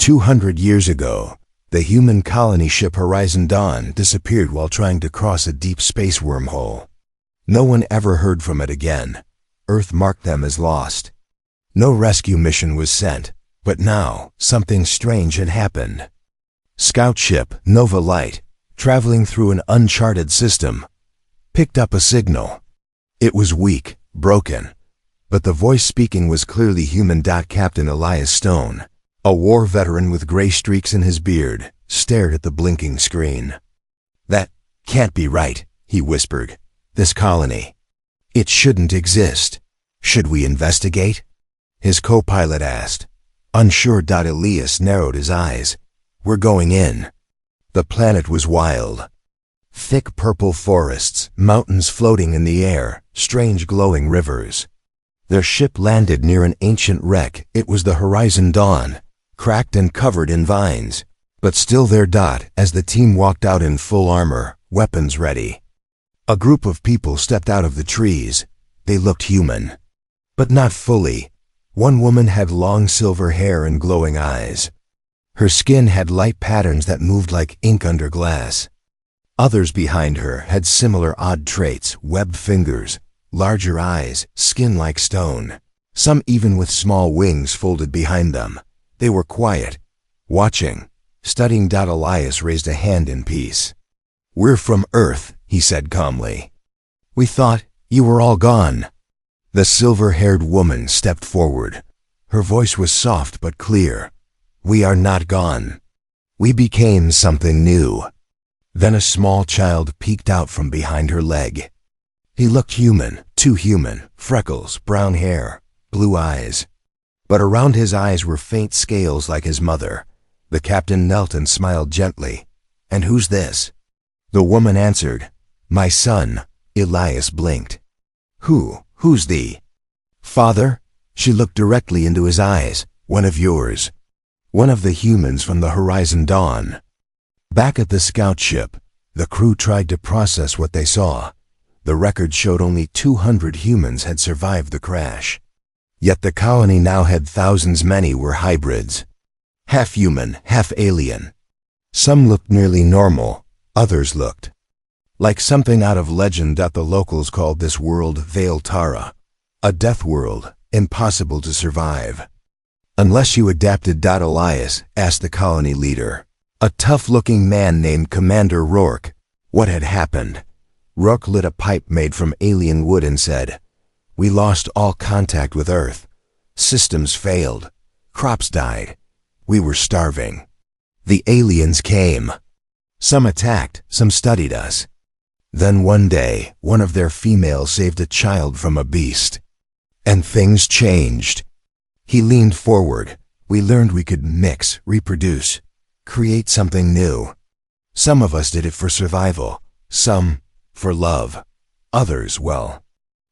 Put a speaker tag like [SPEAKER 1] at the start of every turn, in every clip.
[SPEAKER 1] 200 years ago, the human colony ship Horizon Dawn disappeared while trying to cross a deep space wormhole. No one ever heard from it again. Earth marked them as lost. No rescue mission was sent, but now something strange had happened. Scout ship Nova Light, traveling through an uncharted system, picked up a signal. It was weak, broken, but the voice speaking was clearly human. Captain Elias Stone, a war veteran with gray streaks in his beard, stared at the blinking screen. "That can't be right," he whispered. "This colony. It shouldn't exist. Should we investigate?" His co-pilot asked. Unsure. Elias narrowed his eyes. "We're going in." The planet was wild. Thick purple forests, mountains floating in the air, strange glowing rivers. Their ship landed near an ancient wreck. It was the Horizon Dawn, cracked and covered in vines, but still there. As the team walked out in full armor, weapons ready, a group of people stepped out of the trees. They looked human, but not fully. One woman had long silver hair and glowing eyes. Her skin had light patterns that moved like ink under glass. Others behind her had similar odd traits: webbed fingers, larger eyes, skin like stone. Some even with small wings folded behind them. They were quiet, watching, studying. Elias raised a hand in peace. "We're from Earth," he said calmly. "We thought you were all gone." The silver-haired woman stepped forward. Her voice was soft but clear. "We are not gone. We became something new." Then a small child peeked out from behind her leg. He looked human, too human, freckles, brown hair, blue eyes. But around his eyes were faint scales like his mother. The captain knelt and smiled gently. "And who's this?" The woman answered, "My son." Elias blinked. Who's the father?" She looked directly into his eyes. "One of yours. One of the humans from the Horizon Dawn." Back at the scout ship, the crew tried to process what they saw. The record showed only 200 humans had survived the crash. Yet the colony now had thousands. Many were hybrids. Half human, half alien. Some looked nearly normal. Others looked like something out of legend. The locals called this world Veil Tara, a death world, impossible to survive. "Unless you adapted." Elias asked the colony leader, a tough-looking man named Commander Rourke, what had happened. Rourke lit a pipe made from alien wood and said, "We lost all contact with Earth. Systems failed. Crops died. We were starving. The aliens came. Some attacked, some studied us. Then one day, one of their females saved a child from a beast. And things changed." He leaned forward. "We learned we could mix, reproduce, create something new. Some of us did it for survival, some for love. Others, well,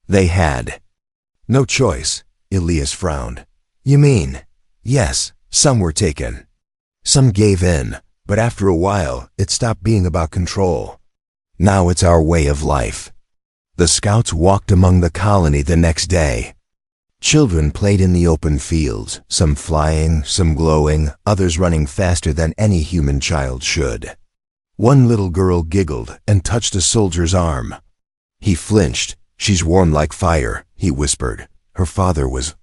[SPEAKER 1] they had no choice." Elias frowned. "You mean?" "Yes, some were taken. Some gave in, but after a while, it stopped being about control. Now it's our way of life." The scouts walked among the colony the next day. Children played in the open fields, some flying, some glowing, others running faster than any human child should. One little girl giggled and touched a soldier's arm. He flinched. "She's warm like fire," he whispered. "Her father was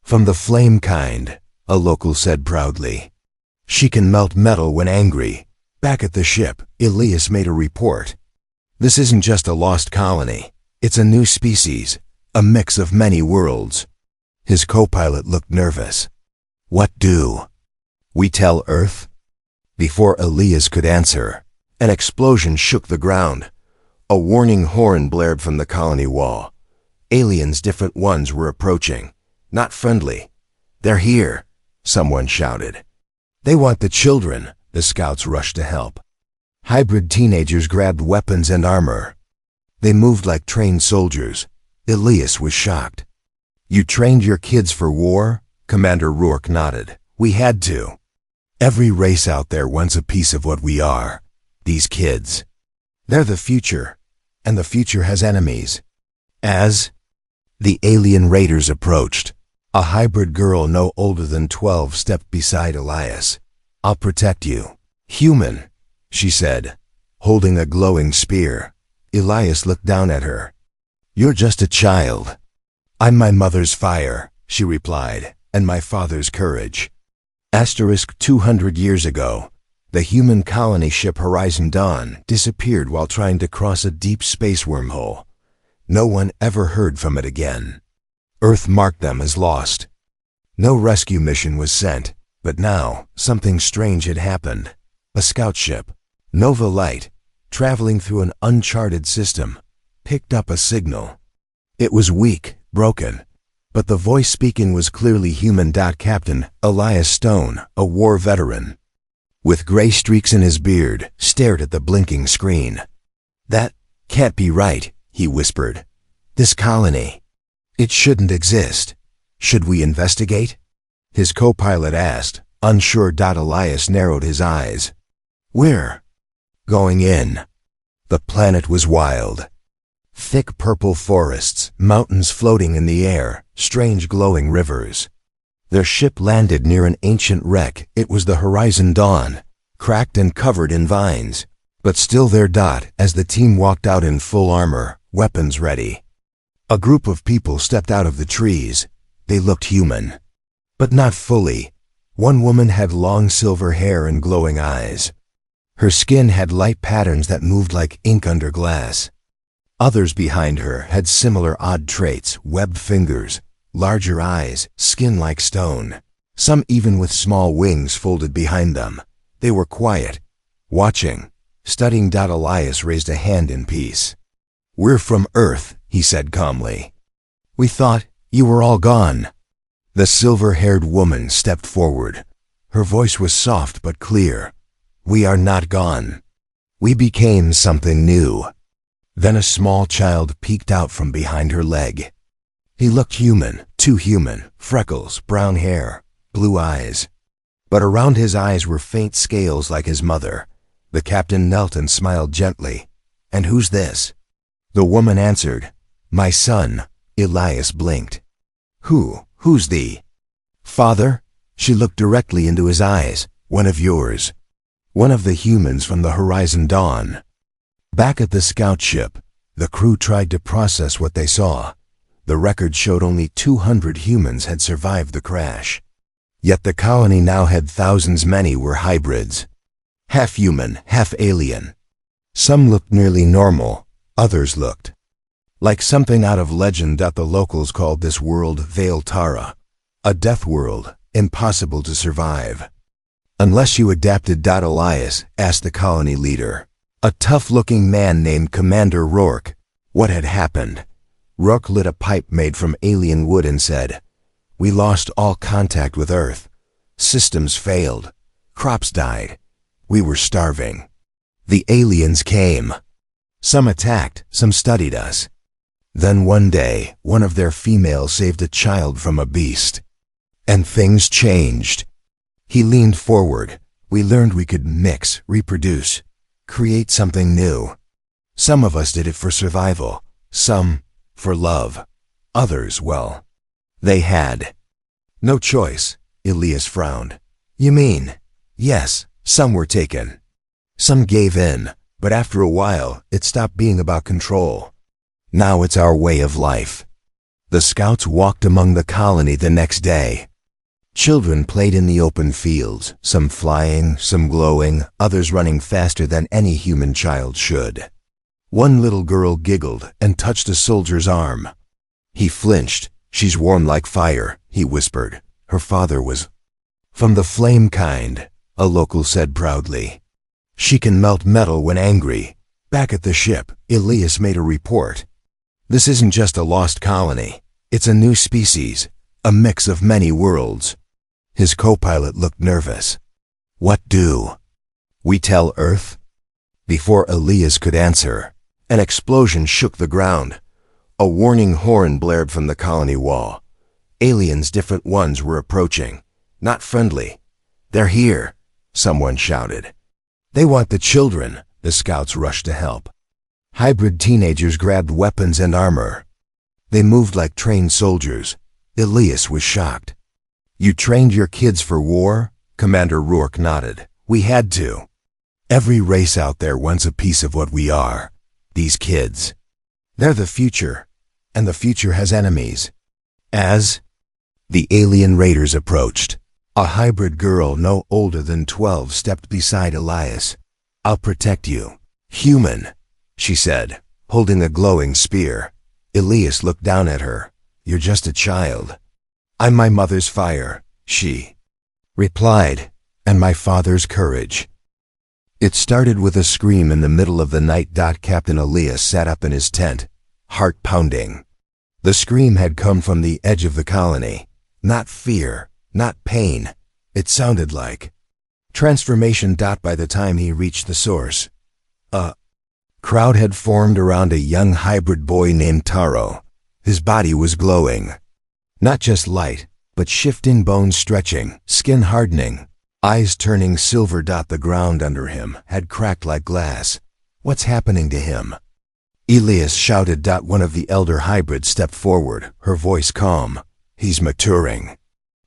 [SPEAKER 1] from the flame kind," a local said proudly. "She can melt metal when angry." Back at the ship, Elias made a report. "This isn't just a lost colony. It's a new species, a mix of many worlds." His co-pilot looked nervous. "What do we tell Earth?" Before Elias could answer, an explosion shook the ground. A warning horn blared from the colony wall. Aliens, different ones, were approaching. Not friendly. "They're here," someone shouted. "They want the children." The scouts rushed to help. Hybrid teenagers grabbed weapons and armor. They moved like trained soldiers. Elias was shocked. "You trained your kids for war?" Commander Rourke nodded. "We had to. Every race out there wants a piece of what we are. These kids. They're the future, and the future has enemies." As the alien raiders approached, a hybrid girl no older than 12 stepped beside Elias. I'll protect you. Human, she said, holding a glowing spear. Elias looked down at her. You're just a child. I'm my mother's fire, she replied, and my father's courage. 200 years ago, the human colony ship Horizon Dawn disappeared while trying to cross a deep space wormhole. No one ever heard from it again. Earth marked them as lost. No rescue mission was sent, but now something strange had happened. A scout ship, Nova Light, traveling through an uncharted system, picked up a signal. It was weak, broken, but the voice speaking was clearly human. Captain Elias Stone, a war veteran, with gray streaks in his beard, stared at the blinking screen. That can't be right, he whispered. This colony, it shouldn't exist. Should we investigate? His co-pilot asked, unsure. Elias narrowed his eyes. Where? Going in. The planet was wild. Thick purple forests, mountains floating in the air, strange glowing rivers. Their ship landed near an ancient wreck. It was the Horizon Dawn, cracked and covered in vines, but still there. As the team walked out in full armor, weapons ready. A group of people stepped out of the trees. They looked human, but not fully. One woman had long silver hair and glowing eyes. Her skin had light patterns that moved like ink under glass. Others behind her had similar odd traits: webbed fingers, larger eyes, skin like stone, some even with small wings folded behind them. They were quiet, watching, studying. Elias raised a hand in peace. We're from Earth, he said calmly. We thought you were all gone. The silver-haired woman stepped forward. Her voice was soft but clear. We are not gone. We became something new. Then a small child peeked out from behind her leg. He looked human, too human, freckles, brown hair, blue eyes. But around his eyes were faint scales like his mother. The captain knelt and smiled gently. And who's this? The woman answered, My son. Elias blinked. Who's the father? She looked directly into his eyes. One of yours. One of the humans from the Horizon Dawn. Back at the scout ship, the crew tried to process what they saw. The record showed only 200 humans had survived the crash. Yet the colony now had thousands. Many were hybrids. Half human, half alien. Some looked nearly normal. Others looked like something out of legend. The locals called this world Veil Tara, a death world, impossible to survive. Unless you adapted. Elias asked the colony leader, a tough-looking man named Commander Rourke, what had happened. Rourke lit a pipe made from alien wood and said, We lost all contact with Earth. Systems failed. Crops died. We were starving. The aliens came. Some attacked, some studied us. Then one day, one of their females saved a child from a beast. And things changed. He leaned forward. We learned we could mix, reproduce, create something new. Some of us did it for survival, some for love. Others, well, they had no choice. Elias frowned. You mean? Yes, some were taken. Some gave in, but after a while, it stopped being about control. Now it's our way of life. The scouts walked among the colony the next day. Children played in the open fields, some flying, some glowing, others running faster than any human child should. One little girl giggled and touched a soldier's arm. He flinched. She's warm like fire, he whispered. Her father was from the flame kind, a local said proudly. She can melt metal when angry. Back at the ship, Elias made a report. This isn't just a lost colony. It's a new species, a mix of many worlds. His co-pilot looked nervous. What do we tell Earth? Before Elias could answer, an explosion shook the ground. A warning horn blared from the colony wall. Aliens, different ones, were approaching. Not friendly. They're here, someone shouted. They want the children. The scouts rushed to help. Hybrid teenagers grabbed weapons and armor. They moved like trained soldiers. Elias was shocked. You trained your kids for war? Commander Rourke nodded. We had to. Every race out there wants a piece of what we are. These kids. They're the future, and the future has enemies. As the alien raiders approached, a hybrid girl no older than 12 stepped beside Elias. I'll protect you, human, she said, holding a glowing spear. Elias looked down at her. You're just a child. I'm my mother's fire, she replied, and my father's courage. It started with a scream in the middle of the night. Captain Elias sat up in his tent, heart pounding. The scream had come from the edge of the colony. Not fear, not pain. It sounded like transformation. By the time he reached the source, a crowd had formed around a young hybrid boy named Taro. His body was glowing. Not just light, but shifting, bones stretching, skin hardening, eyes turning silver. The ground under him had cracked like glass. What's happening to him? Elias shouted. One of the elder hybrids stepped forward, her voice calm. He's maturing.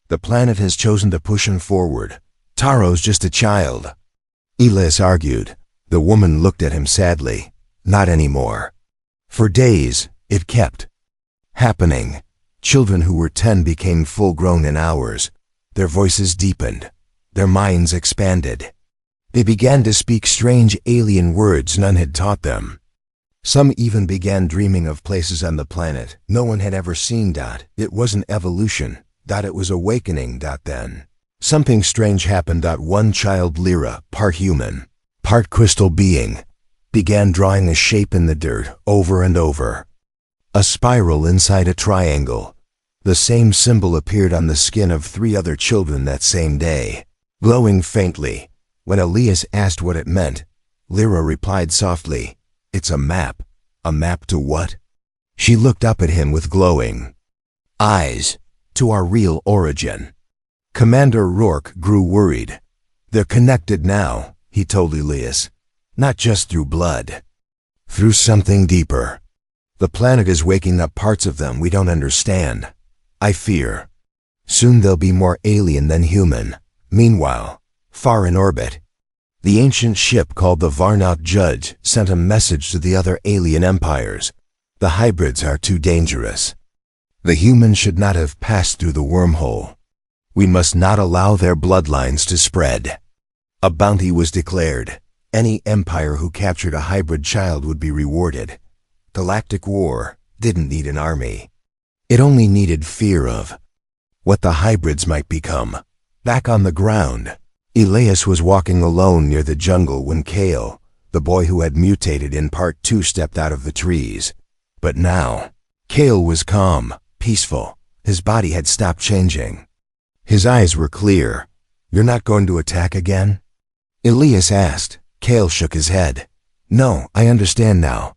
[SPEAKER 1] The planet has chosen to push him forward. Taro's just a child. Elias argued. The woman looked at him sadly. Not anymore. For days, it kept happening. Children who were 10 became full-grown in hours. Their voices deepened. Their minds expanded. They began to speak strange alien words none had taught them. Some even began dreaming of places on the planet no one had ever seen. It wasn't evolution. It was awakening. Then something strange happened. One child, Lyra, part human, part crystal being, began drawing a shape in the dirt over and over. A spiral inside a triangle. The same symbol appeared on the skin of 3 other children that same day, glowing faintly. When Elias asked what it meant, Lyra replied softly, It's a map. A map to what? She looked up at him with glowing eyes. To our real origin. Commander Rourke grew worried. They're connected now, he told Elias. Not just through blood. Through something deeper. The planet is waking up parts of them we don't understand. I fear. Soon they'll be more alien than human. Meanwhile, far in orbit, the ancient ship called the Varnaut Judge sent a message to the other alien empires. The hybrids are too dangerous. The humans should not have passed through the wormhole. We must not allow their bloodlines to spread. A bounty was declared. Any empire who captured a hybrid child would be rewarded. Galactic War didn't need an army. It only needed fear of what the hybrids might become. Back on the ground, Elias was walking alone near the jungle when Kale, the boy who had mutated in Part 2, stepped out of the trees. But now, Kale was calm, peaceful. His body had stopped changing. His eyes were clear. You're not going to attack again? Elias asked. Kale shook his head. No, I understand now.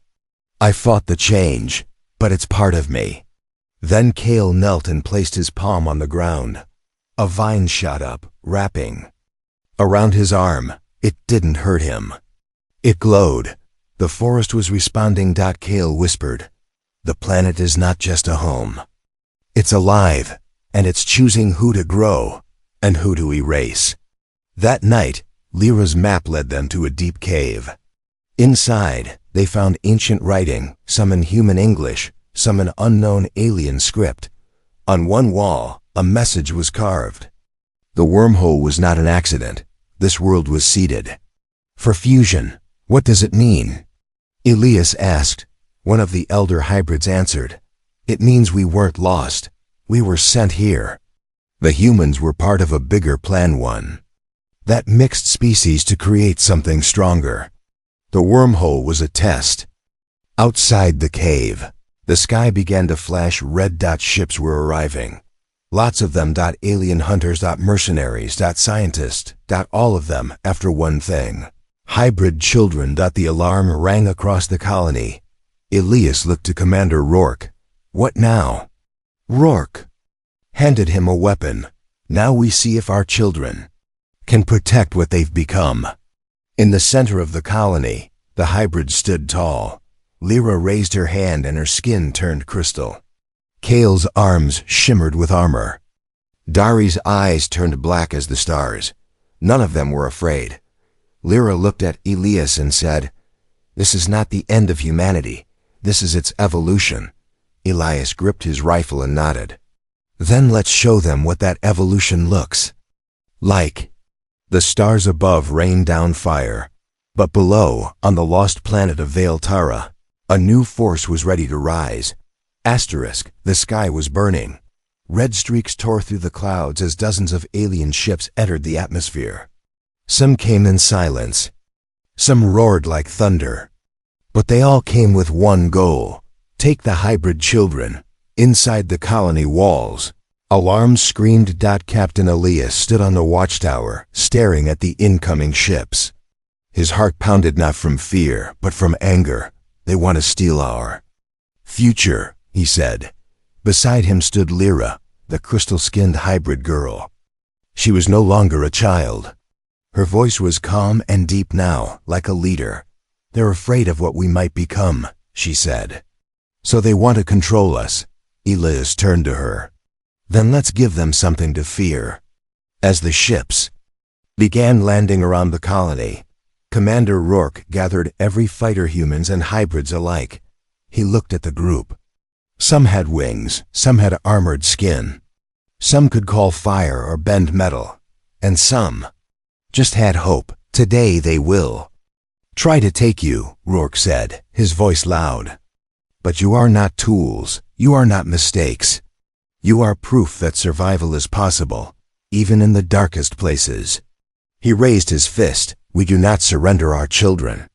[SPEAKER 1] I fought the change, but it's part of me. Then Kale knelt and placed his palm on the ground. A vine shot up, wrapping around his arm. It didn't hurt him. It glowed. The forest was responding. Kale whispered. The planet is not just a home. It's alive, and it's choosing who to grow and who to erase. That night, Lyra's map led them to a deep cave. Inside, they found ancient writing, some in human English, some in unknown alien script. On one wall, a message was carved. The wormhole was not an accident. This world was seeded for fusion. What does it mean? Elias asked. One of the elder hybrids answered. It means we weren't lost. We were sent here. The humans were part of a bigger plan, one that mixed species to create something stronger. The wormhole was a test. Outside the cave, the sky began to flash red. Ships were arriving. Lots of them. Alien hunters. Mercenaries. Scientists. All of them after one thing. Hybrid children. The alarm rang across the colony. Elias looked to Commander Rourke. What now? Rourke handed him a weapon. Now we see if our children can protect what they've become. In the center of the colony, the hybrid stood tall. Lyra raised her hand and her skin turned crystal. Kale's arms shimmered with armor. Dari's eyes turned black as the stars. None of them were afraid. Lyra looked at Elias and said, "This is not the end of humanity. This is its evolution." Elias gripped his rifle and nodded. "Then let's show them what that evolution looks like." The stars above rained down fire, but below, on the lost planet of Veil Tara, a new force was ready to rise. Asterisk, the sky was burning. Red streaks tore through the clouds as dozens of alien ships entered the atmosphere. Some came in silence. Some roared like thunder. But they all came with one goal: take the hybrid children inside the colony walls. Alarms screamed. Captain Elias stood on the watchtower, staring at the incoming ships. His heart pounded not from fear, but from anger. "They want to steal our future," he said. Beside him stood Lyra, the crystal-skinned hybrid girl. She was no longer a child. Her voice was calm and deep now, like a leader. "They're afraid of what we might become," she said. "So they want to control us." Elias turned to her. "Then let's give them something to fear." As the ships began landing around the colony, Commander Rourke gathered every fighter, humans and hybrids alike. He looked at the group. Some had wings, some had armored skin. Some could call fire or bend metal. And some just had hope. "Today they will try to take you," Rourke said, his voice loud. "But you are not tools. You are not mistakes. You are proof that survival is possible, even in the darkest places." He raised his fist. "We do not surrender our children."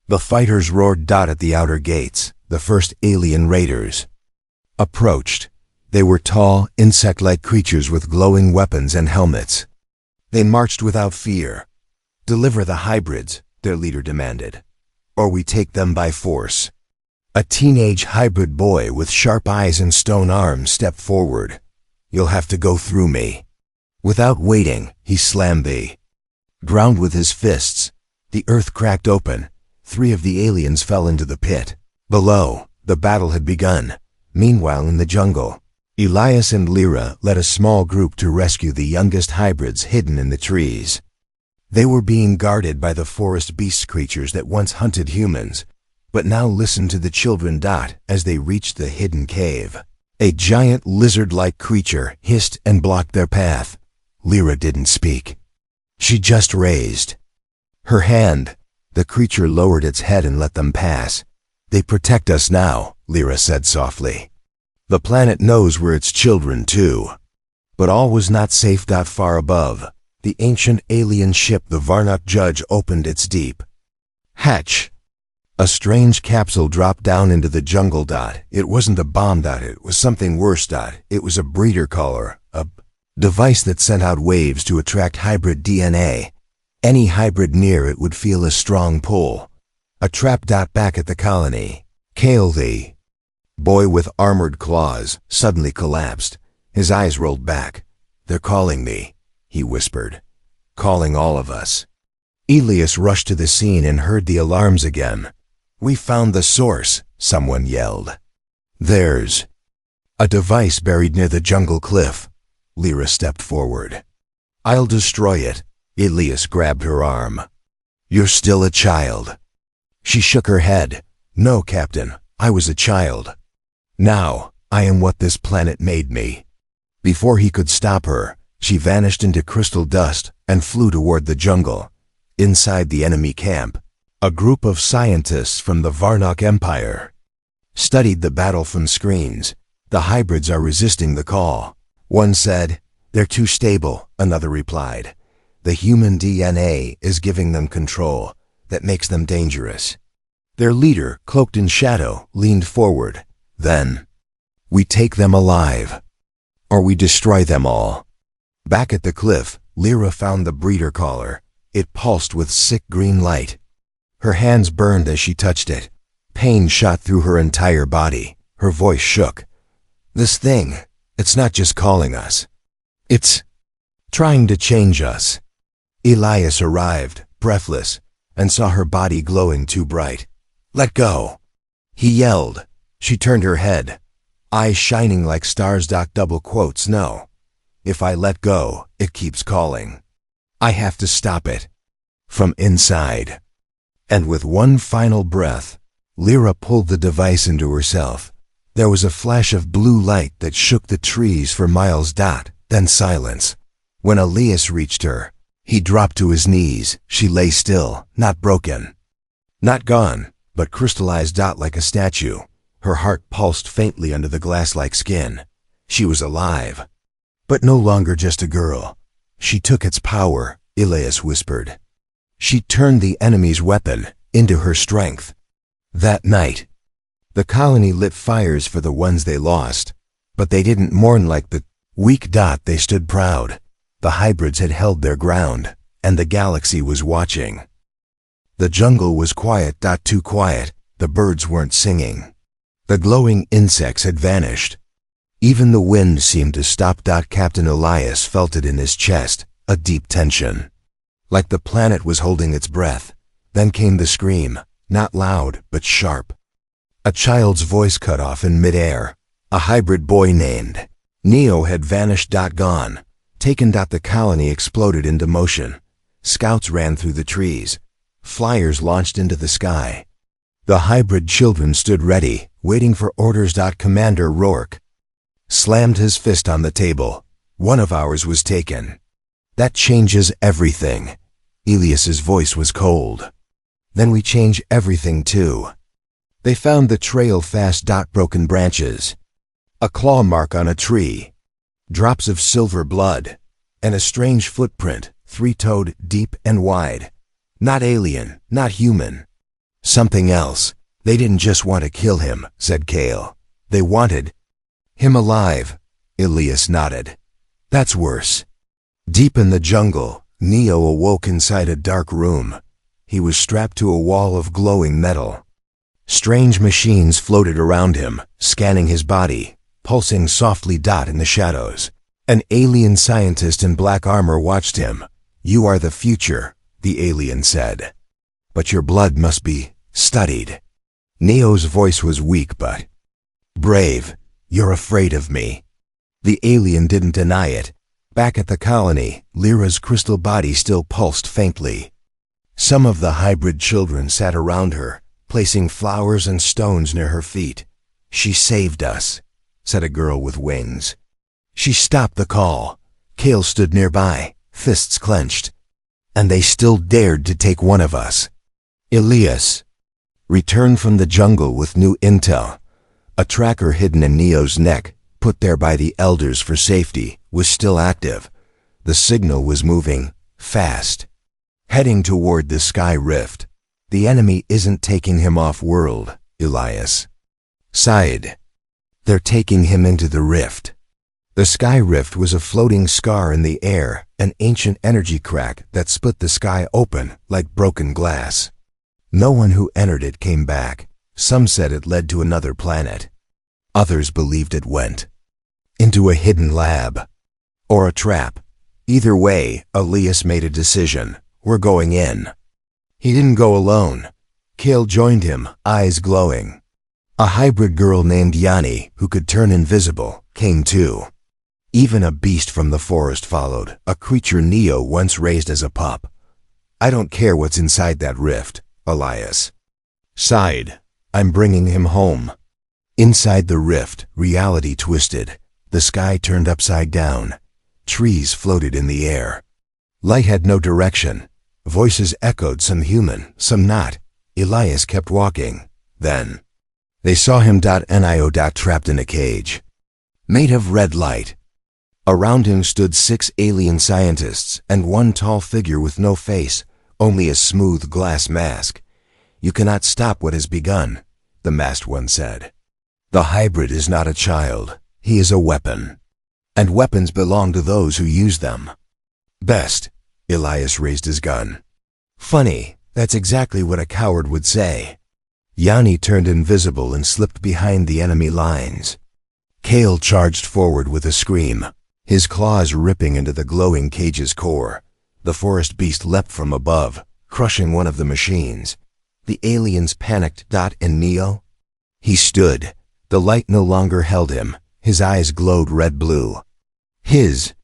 [SPEAKER 1] The fighters roared. At the outer gates, the first alien raiders approached. They were tall, insect-like creatures with glowing weapons and helmets. They marched without fear. "Deliver the hybrids," their leader demanded, "or we take them by force." A teenage hybrid boy with sharp eyes and stone arms stepped forward. "You'll have to go through me." Without waiting, he slammed the ground with his fists. The earth cracked open. 3 of the aliens fell into the pit. Below, the battle had begun. Meanwhile, in the jungle, Elias and Lyra led a small group to rescue the youngest hybrids hidden in the trees. They were being guarded by the forest beast creatures that once hunted humans, but now listened to the children. As they reached the hidden cave, a giant lizard-like creature hissed and blocked their path. Lyra didn't speak. She just raised her hand. The creature lowered its head and let them pass. "They protect us now," Lyra said softly. "The planet knows we're its children too." But all was not safe. Far above, the ancient alien ship, the Varnock Judge, opened its deep hatch. A strange capsule dropped down into the jungle. It wasn't a bomb. It was something worse. It was a breeder collar, a device that sent out waves to attract hybrid DNA. Any hybrid near it would feel a strong pull. A trap. Back at the colony, Kale, the boy with armored claws, suddenly collapsed. His eyes rolled back. "They're calling me," he whispered. "Calling all of us." Elias rushed to the scene and heard the alarms again. "We found the source," someone yelled. "There's a device buried near the jungle cliff." Lyra stepped forward. "I'll destroy it." Elias grabbed her arm. "You're still a child." She shook her head. "No, Captain, I was a child. Now, I am what this planet made me." Before he could stop her, she vanished into crystal dust and flew toward the jungle. Inside the enemy camp, a group of scientists from the Varnock Empire studied the battle from screens. "The hybrids are resisting the call," one said. "They're too stable," another replied. "The human DNA is giving them control that makes them dangerous." Their leader, cloaked in shadow, leaned forward. "Then we take them alive, or we destroy them all." Back at the cliff, Lyra found the breeder collar. It pulsed with sick green light. Her hands burned as she touched it. Pain shot through her entire body. Her voice shook. "This thing, it's not just calling us. It's trying to change us." Elias arrived, breathless, and saw her body glowing too bright. "Let go," he yelled. She turned her head, eyes shining like stars. "No. If I let go, it keeps calling." I have to stop it. From inside. And with one final breath, Lyra pulled the device into herself. There was a flash of blue light that shook the trees for miles. Then silence. When Elias reached her, he dropped to his knees. She lay still, not broken. Not gone, but crystallized. Like a statue. Her heart pulsed faintly under the glass-like skin. She was alive. But no longer just a girl. She took its power, Elias whispered. She turned the enemy's weapon into her strength. That night, the colony lit fires for the ones they lost, but they didn't mourn like the weak. They stood proud. The hybrids had held their ground, and the galaxy was watching. The jungle was quiet. Too quiet. The birds weren't singing. The glowing insects had vanished. Even the wind seemed to stop. Captain Elias felt it in his chest, a deep tension. Like the planet was holding its breath. Then came the scream, not loud, but sharp. A child's voice cut off in midair. A hybrid boy named Neo had vanished. Gone. Taken. The colony exploded into motion. Scouts ran through the trees. Flyers launched into the sky. The hybrid children stood ready, waiting for orders. Commander Rourke slammed his fist on the table. One of ours was taken. That changes everything. Elias's voice was cold. Then we change everything too. They found the trail fast. Broken branches. A claw mark on a tree. Drops of silver blood. And a strange footprint, three-toed, deep and wide. Not alien, not human. Something else. They didn't just want to kill him, said Kale. They wanted him alive. Elias nodded. That's worse. Deep in the jungle, Neo awoke inside a dark room. He was strapped to a wall of glowing metal. Strange machines floated around him, scanning his body, pulsing softly. In the shadows, an alien scientist in black armor watched him. You are the future, the alien said. But your blood must be studied. Neo's voice was weak but brave. You're afraid of me. The alien didn't deny it. Back at the colony, Lyra's crystal body still pulsed faintly. Some of the hybrid children sat around her, placing flowers and stones near her feet. She saved us, said a girl with wings. She stopped the call. Kale stood nearby, fists clenched. And they still dared to take one of us. Elias returned from the jungle with new intel. A tracker hidden in Neo's neck, put there by the elders for safety, was still active. The signal was moving fast, heading toward the sky rift. The enemy isn't taking him off-world, Elias sighed. They're taking him into the rift. The sky rift was a floating scar in the air, an ancient energy crack that split the sky open like broken glass. No one who entered it came back. Some said it led to another planet. Others believed it went into a hidden lab or a trap. Either way, Elias made a decision. We're going in. He didn't go alone. Kale joined him, eyes glowing. A hybrid girl named Yanni, who could turn invisible, came too. Even a beast from the forest followed, a creature Neo once raised as a pup. I don't care what's inside that rift, Elias sighed. I'm bringing him home. Inside the rift, reality twisted. The sky turned upside down. Trees floated in the air. Light had no direction. Voices echoed, some human, some not. Elias kept walking. Then they saw him. Nio. Trapped in a cage made of red light. Around him stood 6 alien scientists and one tall figure with no face, only a smooth glass mask. You cannot stop what has begun, the masked one said. The hybrid is not a child. He is a weapon. And weapons belong to those who use them. Best. Elias raised his gun. Funny, that's exactly what a coward would say. Yanni turned invisible and slipped behind the enemy lines. Kale charged forward with a scream, his claws ripping into the glowing cage's core. The forest beast leapt from above, crushing one of the machines. The aliens panicked. And Neo? He stood. The light no longer held him. His eyes glowed red-blue. His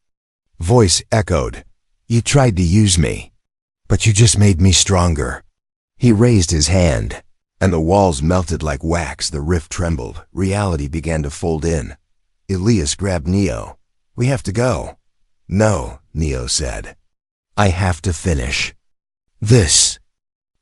[SPEAKER 1] voice echoed. You tried to use me, but you just made me stronger." He raised his hand, and the walls melted like wax. The rift trembled. Reality began to fold in. Elias grabbed Neo. "We have to go." "No," Neo said. "I have to finish this."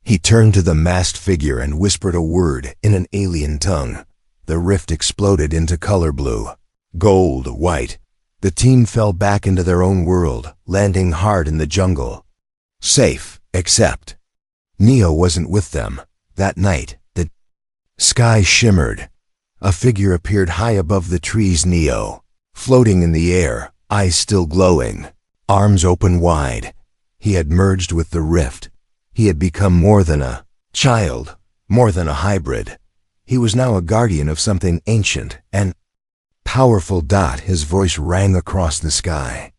[SPEAKER 1] He turned to the masked figure and whispered a word in an alien tongue. The rift exploded into color blue, gold, white. The team fell back into their own world, landing hard in the jungle. Safe, except Neo wasn't with them. That night, the sky shimmered. A figure appeared high above the trees. Neo, floating in the air, eyes still glowing, arms open wide. He had merged with the rift. He had become more than a child, more than a hybrid. He was now a guardian of something ancient and powerful. His voice rang across the sky.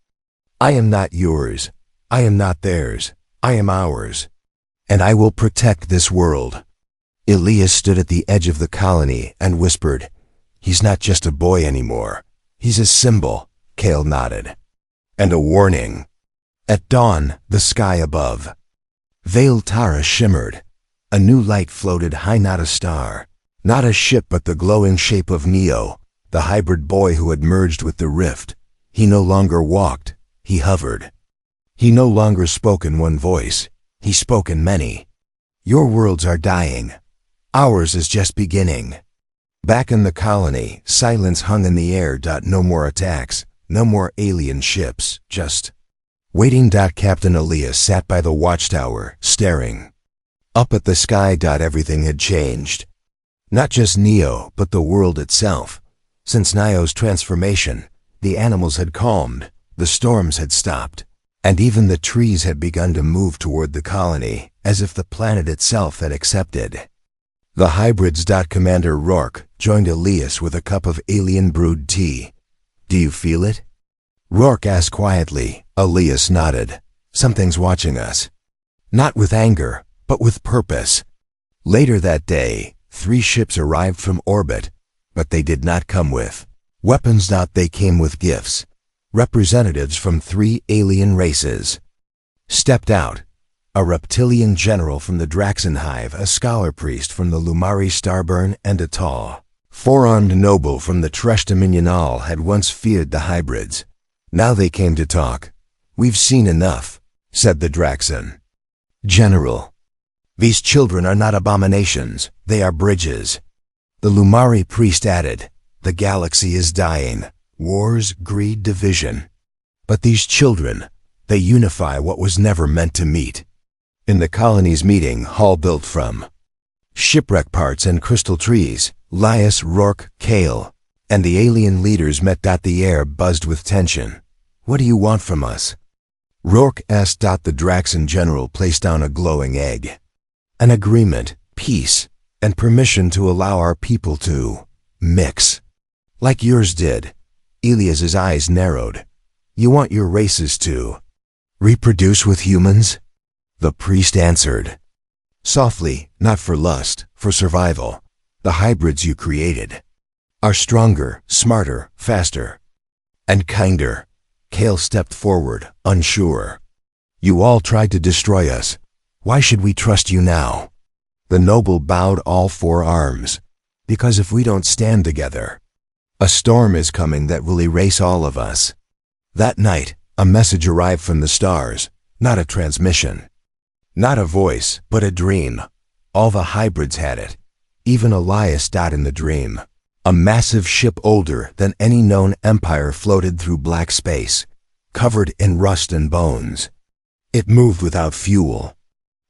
[SPEAKER 1] "I am not yours. I am not theirs. I am ours. And I will protect this world." Elias stood at the edge of the colony and whispered, "He's not just a boy anymore. He's a symbol." Kale nodded. "And a warning." At dawn, the sky above Veil Tara shimmered. A new light floated high, not a star, not a ship, but the glowing shape of Neo, the hybrid boy who had merged with the rift. He no longer walked, he hovered. He no longer spoke in one voice, he spoke in many. "Your worlds are dying. Ours is just beginning." Back in the colony, silence hung in the air. No more attacks, no more alien ships, just waiting. Captain Elias sat by the watchtower, staring up at the sky. Everything had changed. Not just Neo, but the world itself. Since Neo's transformation, the animals had calmed, the storms had stopped, and even the trees had begun to move toward the colony, as if the planet itself had accepted. The hybrids. Commander Rourke joined Elias with a cup of alien-brewed tea. "Do you feel it?" Rourke asked quietly. Elias nodded. "Something's watching us. Not with anger, but with purpose." Later that day, 3 ships arrived from orbit, but they did not come with weapons. They came with gifts. Representatives from 3 alien races stepped out. A reptilian general from the Draxon Hive, a scholar priest from the Lumari Starburn, and a tall, 4-armed noble from the Tresh Dominional had once feared the hybrids. Now they came to talk. "We've seen enough," said the Draxon general. "These children are not abominations, they are bridges." The Lumari priest added, "The galaxy is dying. Wars, greed, division. But these children, they unify what was never meant to meet." In the colony's meeting hall built from shipwreck parts and crystal trees, Elias, Rourke, Kale, and the alien leaders met. The air buzzed with tension. "What do you want from us?" Rourke asked. The Draxon general placed down a glowing egg. "An agreement, peace, and permission to allow our people to mix, like yours did." Elias's eyes narrowed. "You want your races to reproduce with humans?" The priest answered softly, "Not for lust, for survival. The hybrids you created are stronger, smarter, faster, and kinder." Kale stepped forward, unsure. "You all tried to destroy us. Why should we trust you now?" The noble bowed all 4 arms. "Because if we don't stand together, a storm is coming that will erase all of us." That night, a message arrived from the stars, not a transmission. Not a voice, but a dream. All the hybrids had it. Even Elias. In the dream, a massive ship older than any known empire floated through black space, covered in rust and bones. It moved without fuel,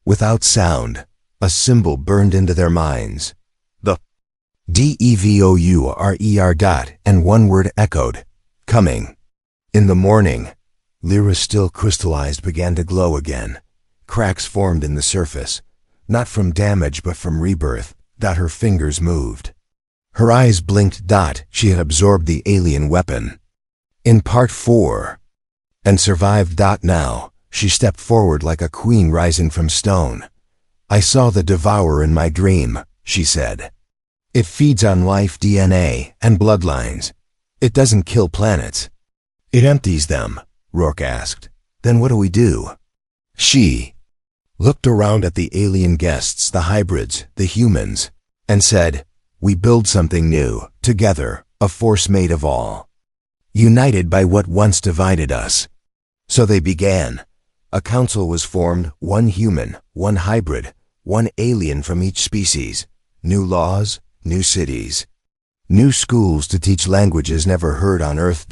[SPEAKER 1] without sound. A symbol burned into their minds. The DEVOURER. And one word echoed, "Coming." In the morning, Lyra, still crystallized, began to glow again. Cracks formed in the surface, not from damage but from rebirth. Her fingers moved. Her eyes blinked. She had absorbed the alien weapon in Part 4 and survived. Now, she stepped forward like a queen rising from stone. "I saw the devourer in my dream," she said. "It feeds on life, DNA, and bloodlines. It doesn't kill planets. It empties them." Rourke asked, Then what do we do? She looked around at the alien guests, the hybrids, the humans, and said, "We build something new, together, a force made of all, united by what once divided us." So they began. A council was formed, one human, one hybrid, one alien from each species. New laws, new cities, new schools to teach languages never heard on Earth.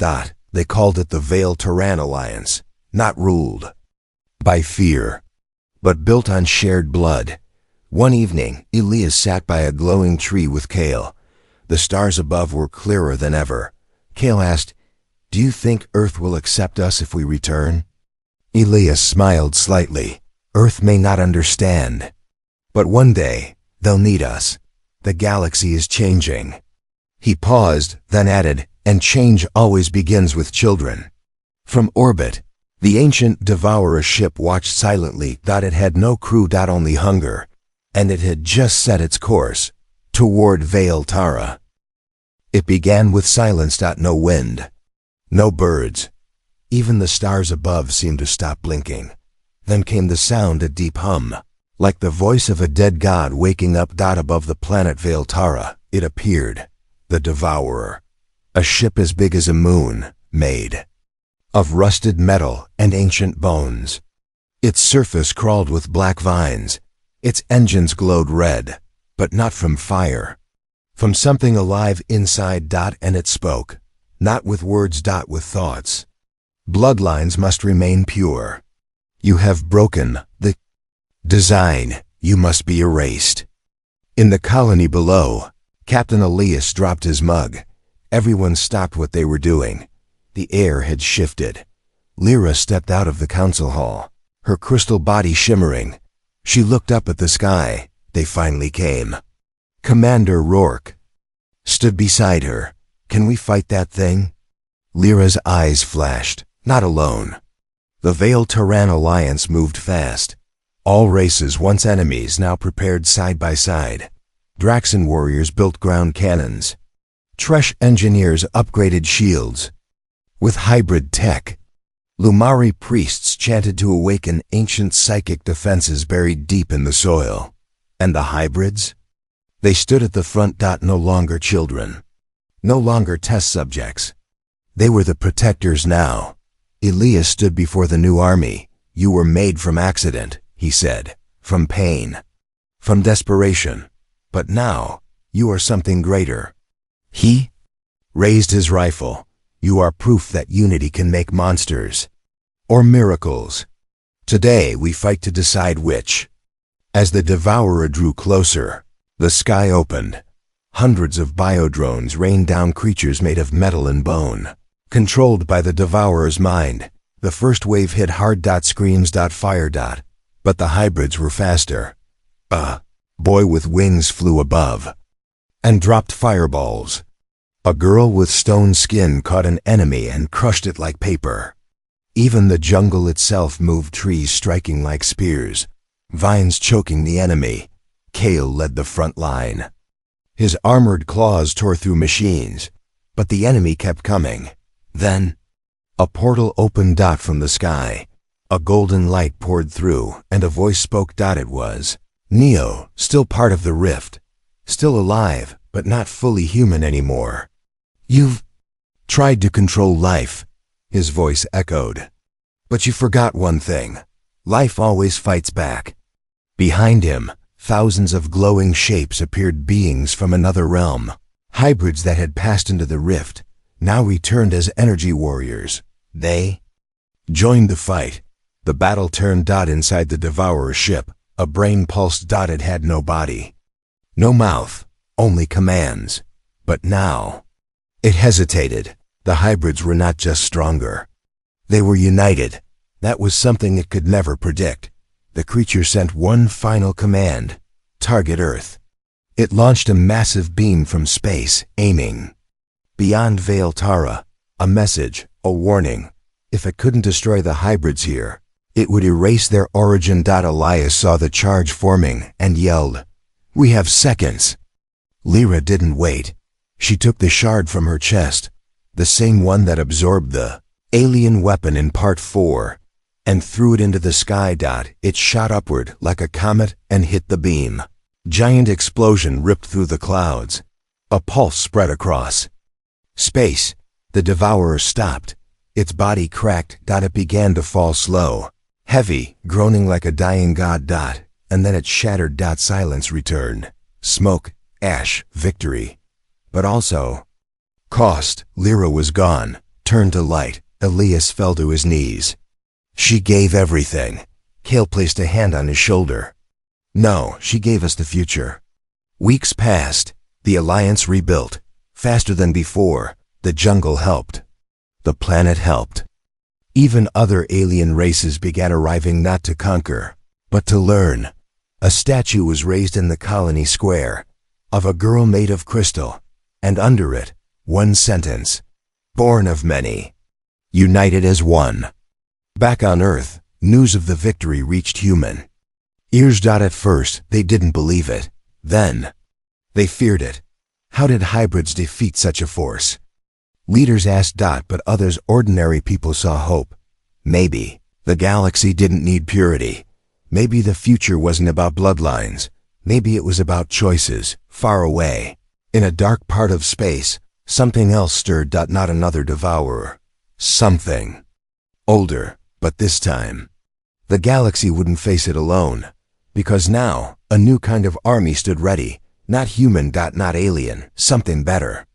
[SPEAKER 1] They called it the Veil-Terran Alliance, not ruled by fear, but built on shared blood. One evening, Elias sat by a glowing tree with Kale. The stars above were clearer than ever. Kale asked, "Do you think Earth will accept us if we return?" Elias smiled slightly. "Earth may not understand, but one day they'll need us. The galaxy is changing." He paused, then added, "And change always begins with children." From orbit, the ancient Devourer ship watched silently. It had no crew, only hunger, and it had just set its course toward Veil Tara. It began with silence. No wind, no birds. Even the stars above seemed to stop blinking. Then came the sound, a deep hum, like the voice of a dead god waking up. Above the planet Veil Tara, it appeared, the Devourer, a ship as big as a moon, made of rusted metal and ancient bones. Its surface crawled with black vines. Its engines glowed red, but not from fire, from something alive inside. And it spoke, not with words, with thoughts. Bloodlines must remain pure. You have broken the design. You must be erased. In the colony below, Captain Elias dropped his mug. Everyone stopped what they were doing. The air had shifted. Lyra stepped out of the council hall, her crystal body shimmering. She looked up at the sky. They finally came. Commander Rourke stood beside her. "Can we fight that thing?" Lyra's eyes flashed. "Not alone." The Veil-Terran Alliance moved fast. All races, once enemies, now prepared side by side. Draxan warriors built ground cannons. Tresh engineers upgraded shields with hybrid tech. Lumari priests chanted to awaken ancient psychic defenses buried deep in the soil. And the hybrids? They stood at the front. No longer children. No longer test subjects. They were the protectors now. Elias stood before the new army. "You were made from accident," he said, "from pain, from desperation. But now, you are something greater." He raised his rifle. "You are proof that unity can make monsters, or miracles. Today we fight to decide which." As the Devourer drew closer, the sky opened. Hundreds of biodrones rained down, creatures made of metal and bone, controlled by the Devourer's mind. The first wave hit hard. Screams. Fire. But the hybrids were faster. A boy with wings flew above and dropped fireballs. A girl with stone skin caught an enemy and crushed it like paper. Even the jungle itself moved, trees striking like spears, vines choking the enemy. Kale led the front line. His armored claws tore through machines, but the enemy kept coming. Then, a portal opened. From the sky, a golden light poured through, and a voice spoke. It was Neo, still part of the rift, still alive, but not fully human anymore. "You've tried to control life," his voice echoed. "But you forgot one thing. Life always fights back." Behind him, thousands of glowing shapes appeared, beings from another realm. Hybrids that had passed into the rift, now returned as energy warriors. They joined the fight. The battle turned. Inside the Devourer ship, a brain pulsed. It had no body, no mouth, only commands. But now, it hesitated. The hybrids were not just stronger. They were united. That was something it could never predict. The creature sent one final command: target Earth. It launched a massive beam from space, aiming beyond Veil Tara. A message, a warning. If it couldn't destroy the hybrids here, it would erase their origin. Elias saw the charge forming and yelled, "We have seconds." Lyra didn't wait. She took the shard from her chest, the same one that absorbed the alien weapon in Part 4. and threw it into the sky. It shot upward like a comet and hit the beam. Giant explosion ripped through the clouds. A pulse spread across space. The devourer stopped. Its body cracked. It began to fall slow, heavy, groaning like a dying god. And then it shattered. Silence returned. Smoke, ash, victory. But also cost. Lyra was gone, turned to light. Elias fell to his knees. She gave everything. Kale placed a hand on his shoulder. No, she gave us the future. Weeks passed. The Alliance rebuilt. Faster than before. The jungle helped. The planet helped. Even other alien races began arriving, not to conquer, but to learn. A statue was raised in the colony square of a girl made of crystal, and under it, one sentence: born of many, united as one. Back on Earth, news of the victory reached human ears. At first, they didn't believe it. Then, they feared it. How did hybrids defeat such a force? Leaders asked. But others, ordinary people, saw hope. Maybe the galaxy didn't need purity. Maybe the future wasn't about bloodlines. Maybe it was about choices, far away. In a dark part of space, something else stirred. Not another devourer. Something older, but this time, the galaxy wouldn't face it alone. Because now, a new kind of army stood ready. Not human. Not alien. Something better.